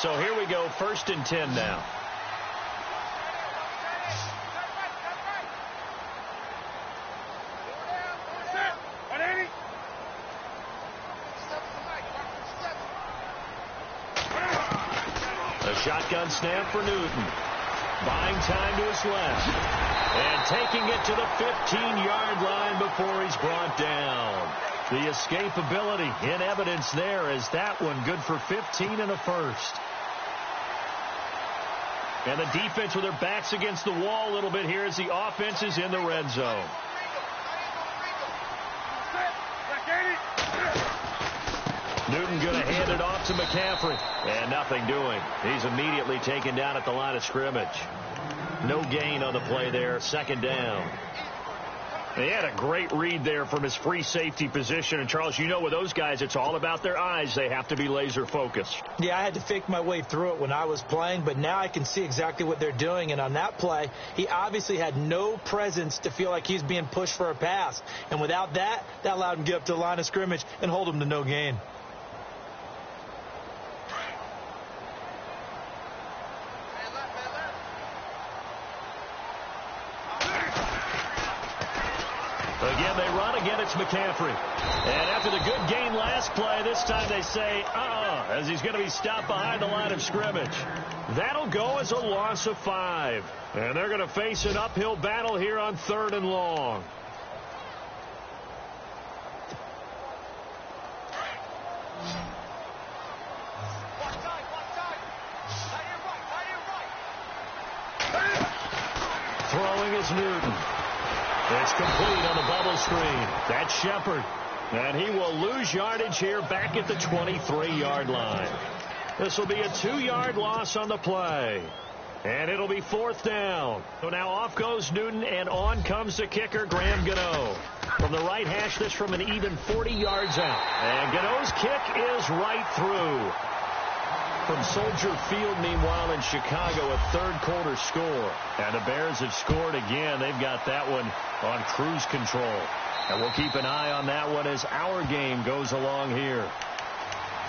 So here we go, 1st and 10 now. A shotgun snap for Newton. Buying time to his left. And taking it to the 15-yard line before he's brought down. The escapability in evidence there as that one good for 15 and a first. And the defense with their backs against the wall a little bit here as the offense is in the red zone. Newton going to hand it off to McCaffrey. And nothing doing. He's immediately taken down at the line of scrimmage. No gain on the play there. 2nd down. He had a great read there from his free safety position. And, Charles, you know with those guys, it's all about their eyes. They have to be laser focused. Yeah, I had to fake my way through it when I was playing, but now I can see exactly what they're doing. And on that play, he obviously had no presence to feel like he's being pushed for a pass. And without that, that allowed him to get up to the line of scrimmage and hold him to no gain. Again, they run. Again, it's McCaffrey. And after the good gain last play, this time they say, as he's going to be stopped behind the line of scrimmage. That'll go as a loss of 5. And they're going to face an uphill battle here on 3rd and long. Throwing is Newton. It's complete on the bubble screen. That's Shepard. And he will lose yardage here back at the 23-yard line. This will be a 2-yard loss on the play. And it'll be 4th down. So now off goes Newton, and on comes the kicker, Graham Gano. From the right hash, this from an even 40 yards out. And Gano's kick is right through. From Soldier Field, meanwhile, in Chicago, a 3rd-quarter score. And the Bears have scored again. They've got that one on cruise control. And we'll keep an eye on that one as our game goes along here.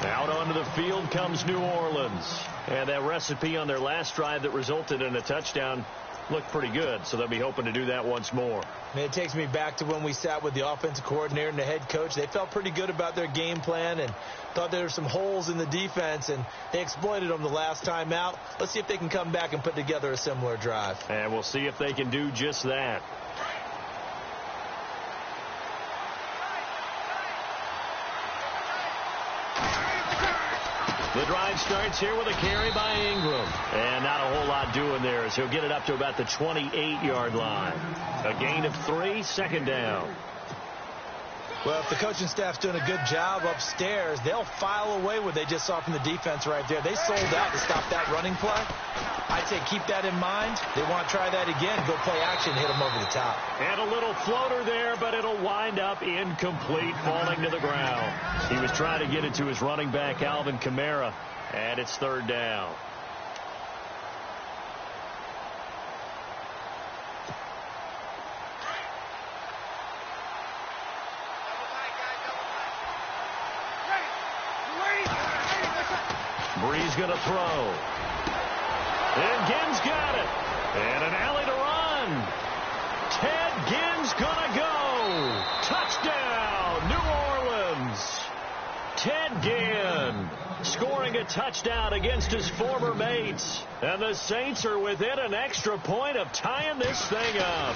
Out onto the field comes New Orleans. And that recipe on their last drive that resulted in a touchdown looked pretty good, so they'll be hoping to do that once more. It takes me back to when we sat with the offensive coordinator and the head coach. They felt pretty good about their game plan and thought there were some holes in the defense, and they exploited them the last time out. Let's see if they can come back and put together a similar drive. And we'll see if they can do just that. The drive starts here with a carry by Ingram. And not a whole lot doing there as he'll get it up to about the 28-yard line. A gain of 3, 2nd down. Well, if the coaching staff's doing a good job upstairs, they'll file away what they just saw from the defense right there. They sold out to stop that running play. I'd say keep that in mind. They want to try that again, go play action, hit them over the top. And a little floater there, but it'll wind up incomplete, falling to the ground. He was trying to get it to his running back, Alvin Kamara, and it's 3rd down. Bree's going to throw. And Ginn's got it. And an alley to run. Ted Ginn's going to go. Touchdown, New Orleans. Ted Ginn scoring a touchdown against his former mates. And the Saints are within an extra point of tying this thing up.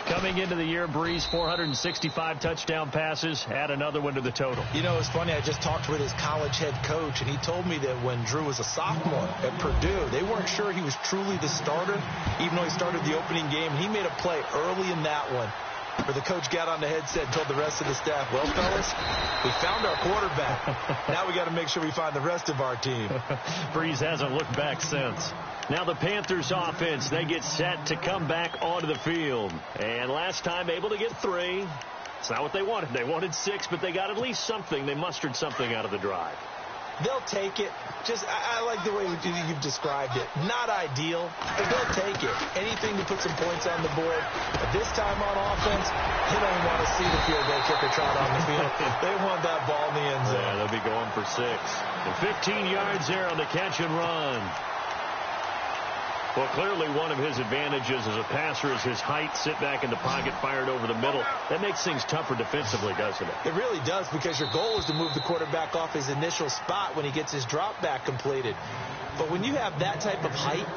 Coming into the year, Breeze, 465 touchdown passes, add another one to the total. You know, it's funny, I just talked with his college head coach, and he told me that when Drew was a sophomore at Purdue, they weren't sure he was truly the starter, even though he started the opening game. He made a play early in that one where the coach got on the headset and told the rest of the staff, well, fellas, we found our quarterback. Now we got to make sure we find the rest of our team. Breeze hasn't looked back since. Now the Panthers offense, they get set to come back onto the field. And last time able to get 3. It's not what they wanted. They wanted 6, but they got at least something. They mustered something out of the drive. They'll take it. I like the way you've described it. Not ideal, but they'll take it. Anything to put some points on the board. But this time on offense, they don't want to see the field goal kicker trot on the field. They want that ball in the end zone. Yeah, they'll be going for 6. And 15 yards there on the catch and run. Well, clearly one of his advantages as a passer is his height. Sit back in the pocket, fired over the middle. That makes things tougher defensively, doesn't it? It really does, because your goal is to move the quarterback off his initial spot when he gets his drop back completed. But when you have that type of height,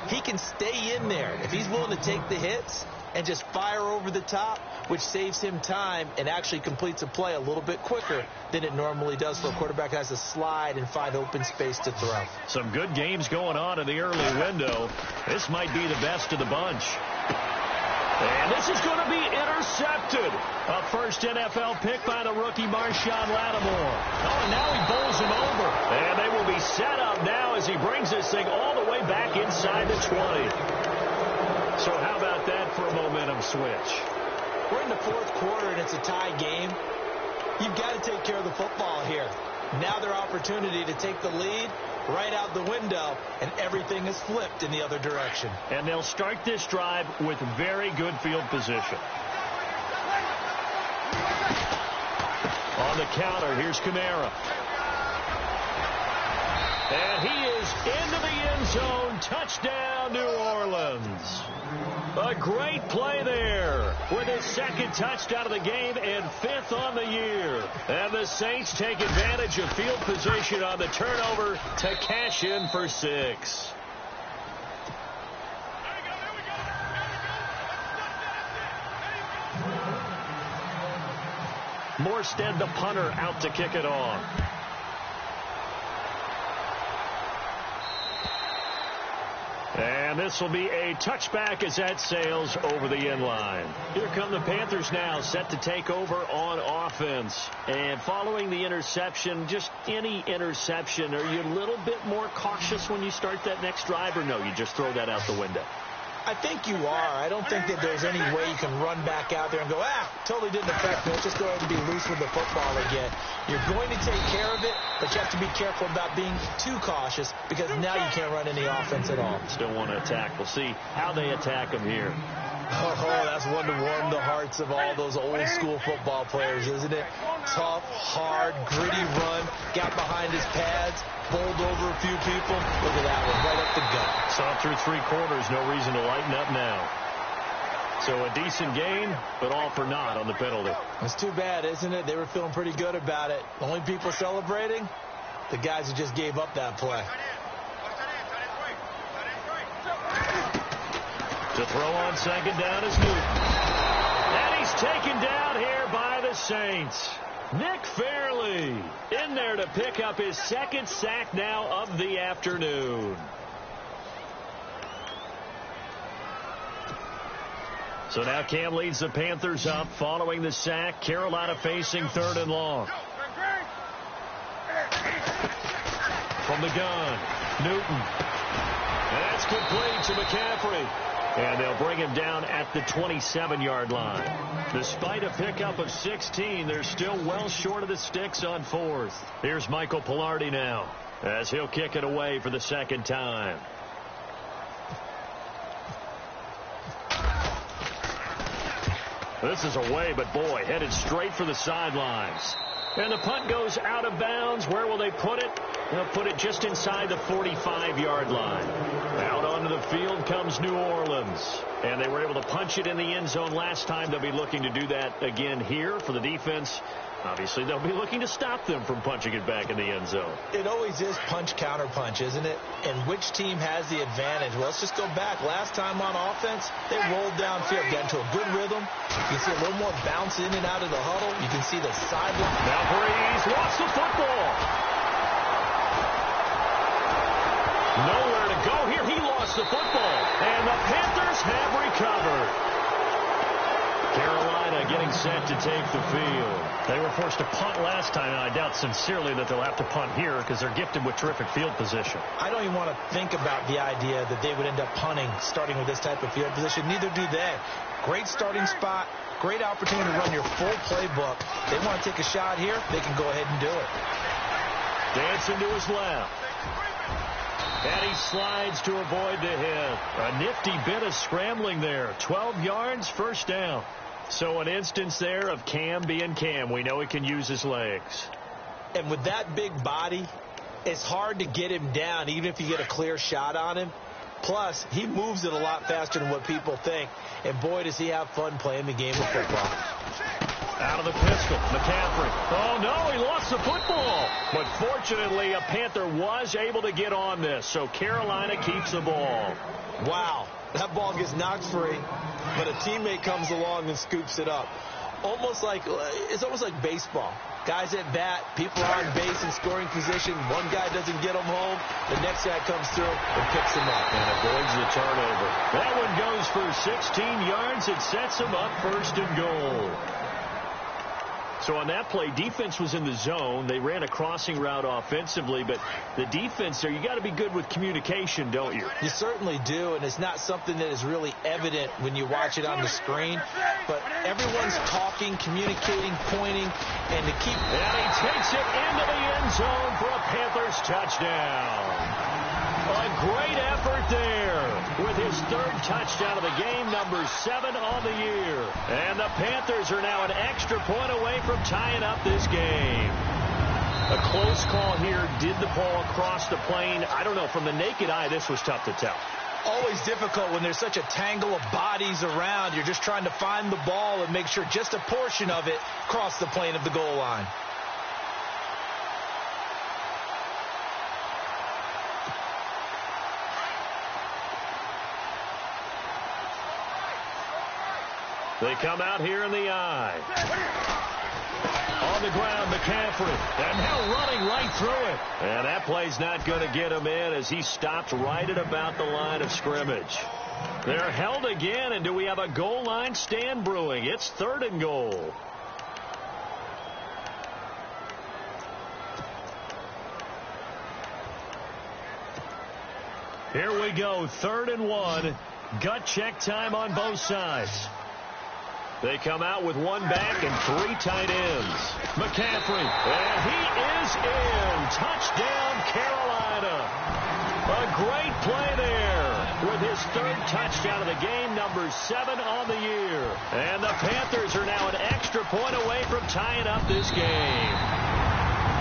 he can stay in there. If he's willing to take the hits and just fire over the top, which saves him time and actually completes a play a little bit quicker than it normally does for a quarterback that has to slide and find open space to throw. Some good games going on in the early window. This might be the best of the bunch. And this is going to be intercepted. A first NFL pick by the rookie Marshawn Lattimore. Oh, and now he bowls him over. And they will be set up now as he brings this thing all the way back inside the 20. So how about that for a momentum switch? We're in the 4th quarter, and it's a tie game. You've got to take care of the football here. Now their opportunity to take the lead right out the window, and everything is flipped in the other direction. And they'll start this drive with very good field position. On the counter, here's Kamara. And he is into the end zone. Touchdown, New Orleans. A great play there with his 2nd touchdown of the game and 5th on the year. And the Saints take advantage of field position on the turnover to cash in for 6. Morstead, the punter, out to kick it off. And this will be a touchback as that sails over the end line. Here come the Panthers now, set to take over on offense. And following the interception, just any interception, are you a little bit more cautious when you start that next drive, or no, you just throw that out the window? I think you are. I don't think that there's any way you can run back out there and go, totally didn't affect me. Let's just go ahead and be loose with the football again. You're going to take care of it, but you have to be careful about being too cautious, because now you can't run any offense at all. Still want to attack. We'll see how they attack them here. Oh, that's one to warm the hearts of all those old school football players, isn't it? Tough, hard, gritty run, got behind his pads, bowled over a few people. Look at that one, right up the gut. Saw through 3 quarters, no reason to lighten up now. So a decent game, but all for naught on the penalty. It's too bad, isn't it? They were feeling pretty good about it. The only people celebrating, the guys who just gave up that play. To throw on 2nd down is Newton. And he's taken down here by the Saints. Nick Fairley in there to pick up his 2nd sack now of the afternoon. So now Cam leads the Panthers up following the sack. Carolina facing 3rd and long. From the gun, Newton. And that's complete to McCaffrey. And they'll bring him down at the 27-yard line. Despite a pickup of 16, they're still well short of the sticks on 4th. Here's Michael Pilardi now as he'll kick it away for the 2nd time. This is away, but boy, headed straight for the sidelines. And the punt goes out of bounds. Where will they put it? They'll put it just inside the 45-yard line. Out onto the field comes New Orleans. And they were able to punch it in the end zone last time. They'll be looking to do that again here for the defense. Obviously, they'll be looking to stop them from punching it back in the end zone. It always is punch, counter punch, isn't it? And which team has the advantage? Well, let's just go back. Last time on offense, they rolled downfield, got into a good rhythm. You can see a little more bounce in and out of the huddle. You can see the sideline. Now Breeze lost the football. Nowhere to go here. He lost the football. And the Panthers have recovered. Carolina getting set to take the field. They were forced to punt last time, and I doubt sincerely that they'll have to punt here because they're gifted with terrific field position. I don't even want to think about the idea that they would end up punting starting with this type of field position. Neither do they. Great starting spot, great opportunity to run your full playbook. They want to take a shot here, they can go ahead and do it. Dancing to his left. And he slides to avoid the hit. A nifty bit of scrambling there. 12 yards, first down. So an instance there of Cam being Cam. We know he can use his legs. And with that big body, it's hard to get him down, even if you get a clear shot on him. Plus, he moves it a lot faster than what people think. And boy, does he have fun playing the game of football. Out of the pistol, McCaffrey. Oh, no, he lost the football. But fortunately, a Panther was able to get on this, so Carolina keeps the ball. Wow, that ball gets knocked free, but a teammate comes along and scoops it up. It's almost like baseball. Guys at bat, people are on base in scoring position. One guy doesn't get them home. The next guy comes through and picks them up. And avoids the turnover. That one goes for 16 yards. It sets him up first and goal. So on that play, defense was in the zone. They ran a crossing route offensively, but the defense there, you got to be good with communication, don't you? You certainly do, and it's not something that is really evident when you watch it on the screen. But everyone's talking, communicating, pointing, and to keep... And he takes it into the end zone for a Panthers touchdown. A great effort there with his third touchdown of the game, number 7 on the year. And the Panthers are now an extra point away from tying up this game. A close call here. Did the ball cross the plane? I don't know. From the naked eye, this was tough to tell. Always difficult when there's such a tangle of bodies around. You're just trying to find the ball and make sure just a portion of it crossed the plane of the goal line. They come out here in the eye. On the ground, McCaffrey. And now running right through it. And that play's not going to get him in as he stops right at about the line of scrimmage. They're held again, and do we have a goal line stand brewing? It's 3rd and goal. Here we go, 3rd and 1. Gut check time on both sides. They come out with one back and 3 tight ends. McCaffrey, and he is in. Touchdown, Carolina. A great play there with his 3rd touchdown of the game, number 7 on the year. And the Panthers are now an extra point away from tying up this game.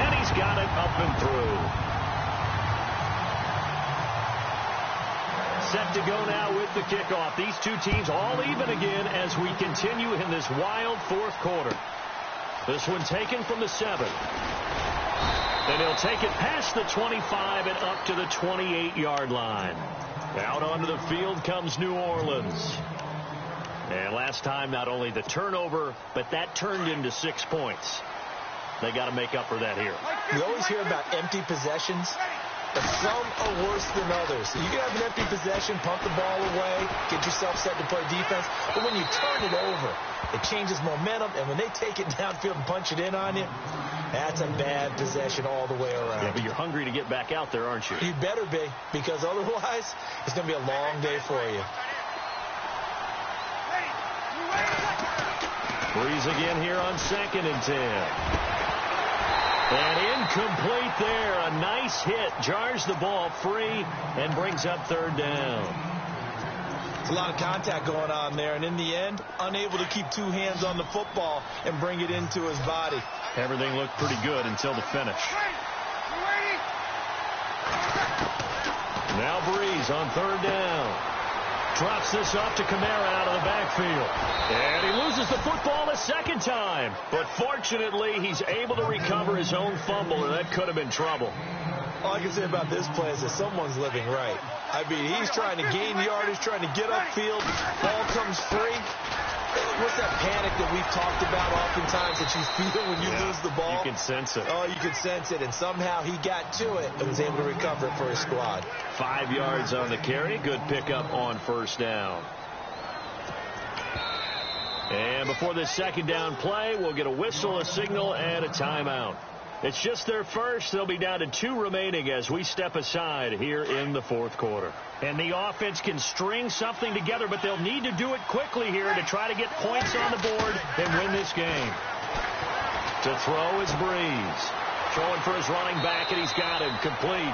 And he's got it up and through. Set to go now with the kickoff. These two teams all even again as we continue in this wild 4th quarter. This one taken from the 7. And he'll take it past the 25 and up to the 28-yard line. Out onto the field comes New Orleans. And last time, not only the turnover, but that turned into 6 points. They got to make up for that here. We always hear about empty possessions. But some are worse than others. You can have an empty possession, pump the ball away, get yourself set to play defense. But when you turn it over, it changes momentum. And when they take it downfield and punch it in on you, that's a bad possession all the way around. Yeah, but you're hungry to get back out there, aren't you? You better be, because otherwise, it's going to be a long day for you. Breeze again here on 2nd and 10. And incomplete there. A nice hit. Jars the ball free and brings up 3rd down. There's a lot of contact going on there. And in the end, unable to keep 2 hands on the football and bring it into his body. Everything looked pretty good until the finish. Now Breeze on 3rd down. Drops this off to Kamara out of the backfield. And he loses the football a 2nd time. But fortunately, he's able to recover his own fumble, or that could have been trouble. All I can say about this play is that someone's living right. I mean, he's trying to gain yardage, trying to get upfield. Ball comes free. What's that panic that we've talked about oftentimes that you feel when you lose the ball? You can sense it. Oh, you can sense it. And somehow he got to it and was able to recover it for his squad. 5 yards on the carry. Good pickup on 1st down. And before this 2nd down play, we'll get a whistle, a signal, and a timeout. It's just their first. They'll be down to 2 remaining as we step aside here in the 4th quarter. And the offense can string something together, but they'll need to do it quickly here to try to get points on the board and win this game. To throw is Breeze. Throwing for his running back, and he's got him complete.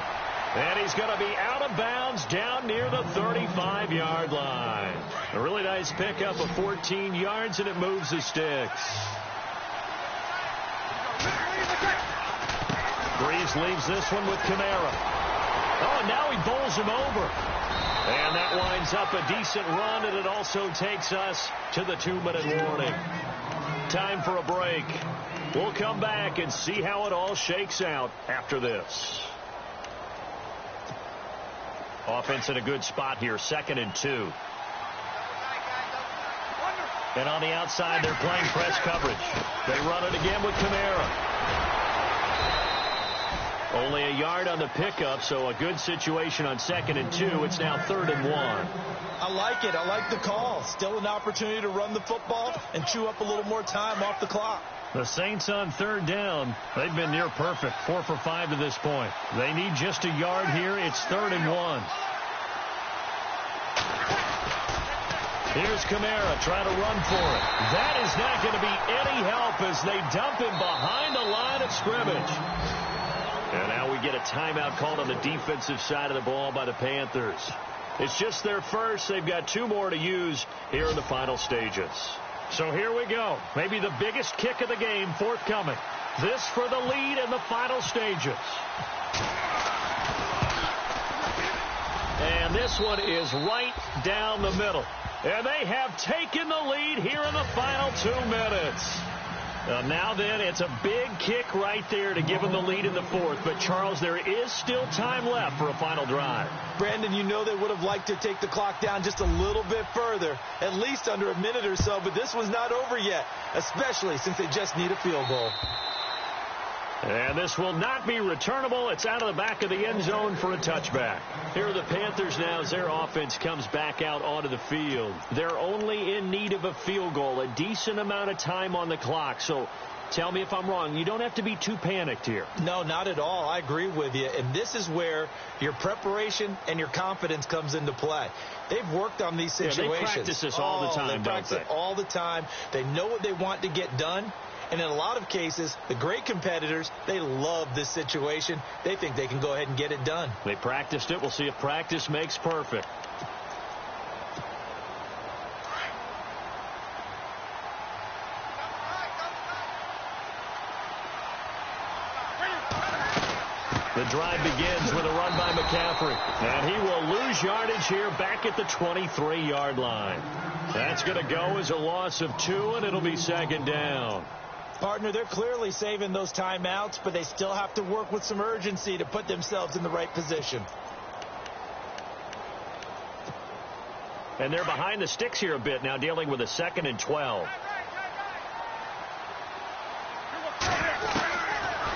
And he's going to be out of bounds down near the 35-yard line. A really nice pickup of 14 yards, and it moves the sticks. Breeze leaves this one with Kamara. Oh, and now he bowls him over. And that winds up a decent run, and it also takes us to the 2-minute warning. Time for a break. We'll come back and see how it all shakes out after this. Offense in a good spot here, 2nd and 2. And on the outside, they're playing press coverage. They run it again with Kamara. Only a yard on the pickup, so a good situation on 2nd and 2. It's now 3rd and 1. I like it. I like the call. Still an opportunity to run the football and chew up a little more time off the clock. The Saints on 3rd down. They've been near perfect, 4 for 5 to this point. They need just a yard here. It's 3rd and 1. Here's Kamara trying to run for it. That is not going to be any help as they dump him behind the line of scrimmage. And now we get a timeout called on the defensive side of the ball by the Panthers. It's just their first. They've got 2 more to use here in the final stages. So here we go. Maybe the biggest kick of the game forthcoming. This for the lead in the final stages. And this one is right down the middle. And they have taken the lead here in the final 2 minutes. Now then, it's a big kick right there to give them the lead in the 4th. But, Charles, there is still time left for a final drive. Brandon, you know they would have liked to take the clock down just a little bit further, at least under a minute or so. But this one's not over yet, especially since they just need a field goal. And this will not be returnable. It's out of the back of the end zone for a touchback. Here are the Panthers now as their offense comes back out onto the field. They're only in need of a field goal, a decent amount of time on the clock. So tell me if I'm wrong. You don't have to be too panicked here. No, not at all. I agree with you. And this is where your preparation and your confidence comes into play. They've worked on these situations. Yeah, they practice this all the time, they practice it all the time. They know what they want to get done. And in a lot of cases, the great competitors, they love this situation. They think they can go ahead and get it done. They practiced it. We'll see if practice makes perfect. The drive begins with a run by McCaffrey. And he will lose yardage here back at the 23-yard line. That's going to go as a loss of 2, and it'll be 2nd down. Partner, they're clearly saving those timeouts, but they still have to work with some urgency to put themselves in the right position. And they're behind the sticks here a bit now, dealing with a 2nd and 12.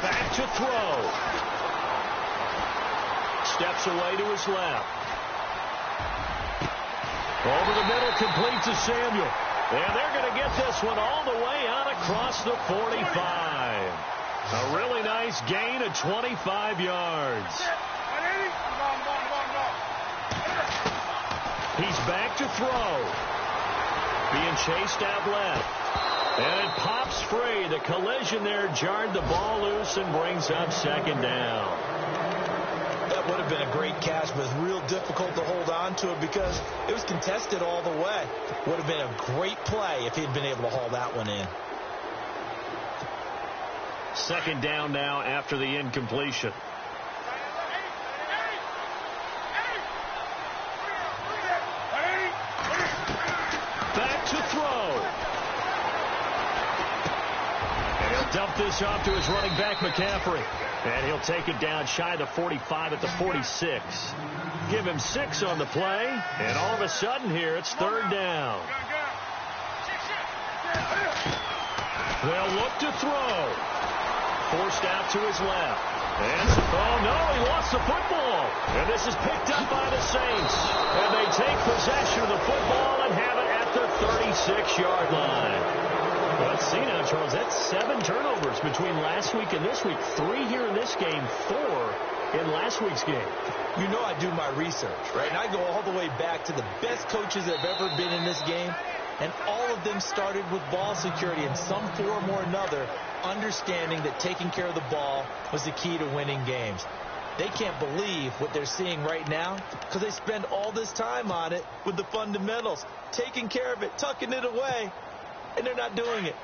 Back to throw. Steps away to his left. Over the middle, complete to Samuel. And they're going to get this one all the way out across the 45. A really nice gain of 25 yards. He's back to throw. Being chased out left. And it pops free. The collision there jarred the ball loose and brings up 2nd down. That would have been a great catch, but it's real difficult to hold on to it because it was contested all the way. Would have been a great play if he'd been able to haul that one in. 2nd down now after the incompletion. Back to throw. And he'll dump this off to his running back, McCaffrey. And he'll take it down shy of the 45 at the 46. Give him 6 on the play. And all of a sudden here, it's 3rd down. They'll look to throw. Forced out to his left. And, oh no, he lost the football. And this is picked up by the Saints. And they take possession of the football and have it at the 36-yard line. Let's see now, Charles. That's 7 turnovers between last week and this week. 3 here in this game, 4 in last week's game. You know I do my research, right? And I go all the way back to the best coaches that have ever been in this game. And all of them started with ball security in some form or another understanding that taking care of the ball was the key to winning games. They can't believe what they're seeing right now because they spend all this time on it with the fundamentals, taking care of it, tucking it away, and they're not doing it.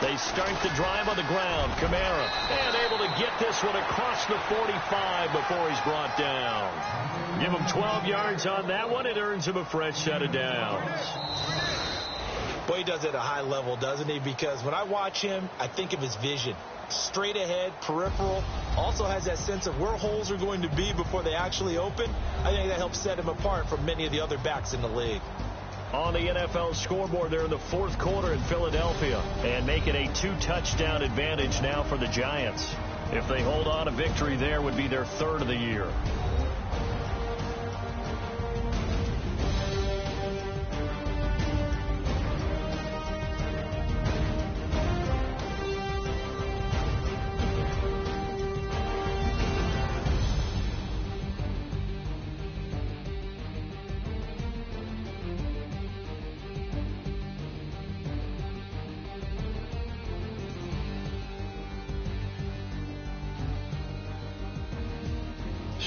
They start the drive on the ground. Kamara, and able to get this one across the 45 before he's brought down. Give him 12 yards on that one. It earns him a fresh set of downs. Boy, he does it at a high level, doesn't he? Because when I watch him, I think of his vision. Straight ahead, peripheral. Also has that sense of where holes are going to be before they actually open. I think that helps set him apart from many of the other backs in the league. On the NFL scoreboard there in the fourth quarter in Philadelphia, and make it a 2-touchdown advantage now for the Giants. If they hold on, a victory there would be their third of the year.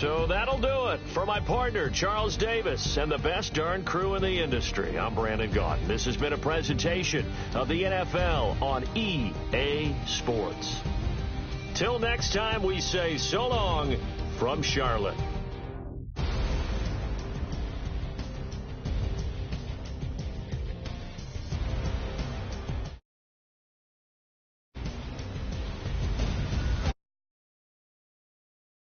So that'll do it for my partner, Charles Davis, and the best darn crew in the industry. I'm Brandon Gaudin. This has been a presentation of the NFL on EA Sports. Till next time, we say so long from Charlotte.